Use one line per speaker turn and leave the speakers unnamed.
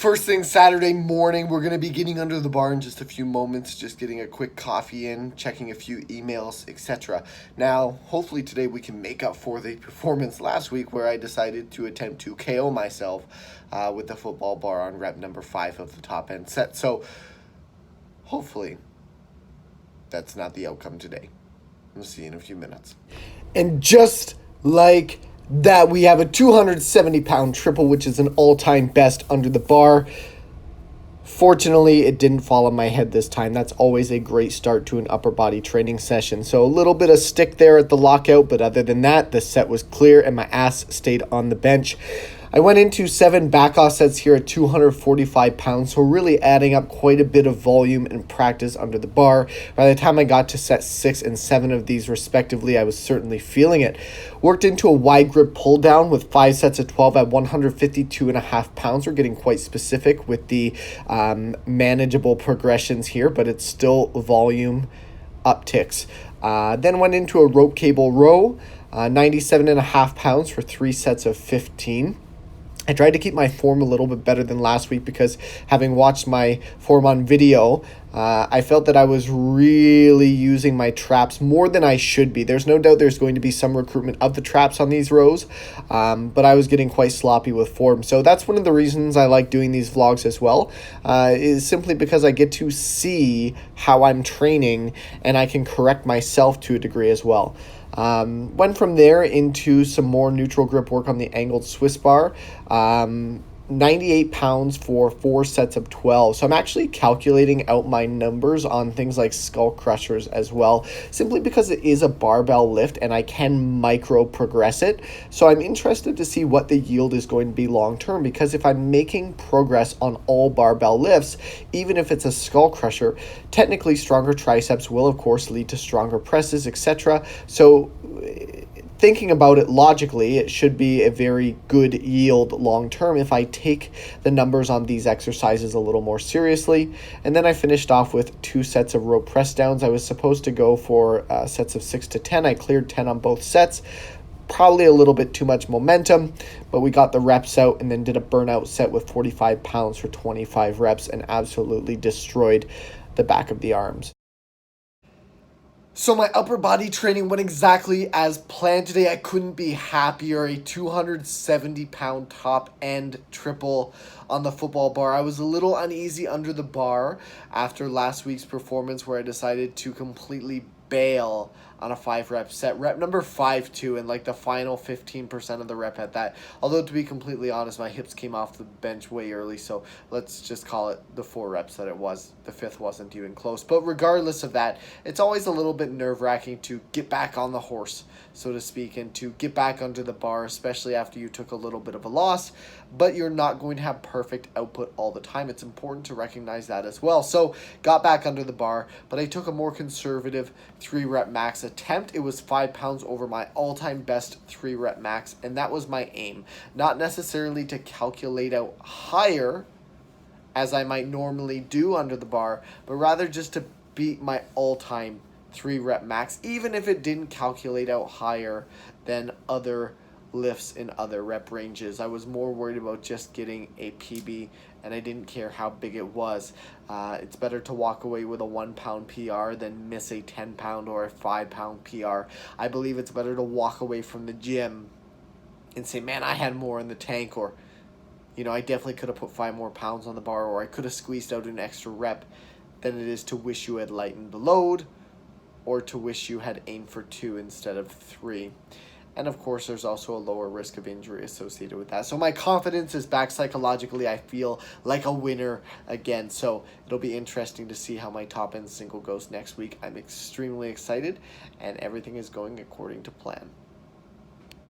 First thing Saturday morning, we're going to be getting under the bar in just a few moments, just getting a quick coffee in, checking a few emails, etc. Now, hopefully today we can make up for the performance last week where I decided to attempt to KO myself with the football bar on rep number 5 of the top end set. So hopefully that's not the outcome today. We'll see you in a few minutes. And just like that, we have a 270-pound triple, which is an all-time best under the bar. Fortunately, it didn't fall on my head this time. That's always a great start to an upper body training session. So a little bit of stick there at the lockout, but other than that, the set was clear and my ass stayed on the bench. I went into 7 back-off sets here at 245 pounds, so really adding up quite a bit of volume and practice under the bar. By the time I got to set 6 and 7 of these respectively, I was certainly feeling it. Worked into a wide grip pull down with 5 sets of 12 at 152.5 pounds. We're getting quite specific with the manageable progressions here, but it's still volume upticks. Then went into a rope cable row, 97.5 pounds for 3 sets of 15. I tried to keep my form a little bit better than last week because having watched my form on video, I felt that I was really using my traps more than I should be. There's no doubt there's going to be some recruitment of the traps on these rows, but I was getting quite sloppy with form. So that's one of the reasons I like doing these vlogs as well, is simply because I get to see how I'm training and I can correct myself to a degree as well. Went from there into some more neutral grip work on the angled Swiss bar. 98 pounds for 4 sets of 12. So I'm actually calculating out my numbers on things like Skullcrushers as well, simply because it is a barbell lift and I can micro progress it. So I'm interested to see what the yield is going to be long term, because if I'm making progress on all barbell lifts, even if it's a Skullcrusher, technically stronger triceps will of course lead to stronger presses, etc. So thinking about it logically, it should be a very good yield long term if I take the numbers on these exercises a little more seriously. And then I finished off with 2 sets of rope press downs. I was supposed to go for sets of 6 to 10. I cleared 10 on both sets. Probably a little bit too much momentum, but we got the reps out and then did a burnout set with 45 pounds for 25 reps and absolutely destroyed the back of the arms. So my upper body training went exactly as planned today. I couldn't be happier. A 270-pound top end triple on the football bar. I was a little uneasy under the bar after last week's performance where I decided to completely bail on a 5-rep set. Rep number 5 too, and like the final 15% of the rep at that. Although to be completely honest, my hips came off the bench way early, so let's just call it the 4 reps that it was. The 5th wasn't even close. But regardless of that, it's always a little bit nerve-wracking to get back on the horse, so to speak, and to get back under the bar, especially after you took a little bit of a loss. But you're not going to have perfect output all the time. It's important to recognize that as well. So got back under the bar, but I took a more conservative 3-rep max attempt. It was 5 pounds over my all-time best 3-rep max, and that was my aim. Not necessarily to calculate out higher, as I might normally do under the bar, but rather just to beat my all-time 3-rep max, even if it didn't calculate out higher than other lifts in other rep ranges. I was more worried about just getting a PB, and I didn't care how big it was. It's better to walk away with a 1-pound PR than miss a 10-pound or a 5-pound PR. I believe it's better to walk away from the gym and say, man, I had more in the tank, or, you know, I definitely could have put 5 more pounds on the bar, or I could have squeezed out an extra rep, than it is to wish you had lightened the load, or to wish you had aimed for 2 instead of 3. And of course, there's also a lower risk of injury associated with that. So my confidence is back psychologically. I feel like a winner again. So it'll be interesting to see how my top end single goes next week. I'm extremely excited, and everything is going according to plan.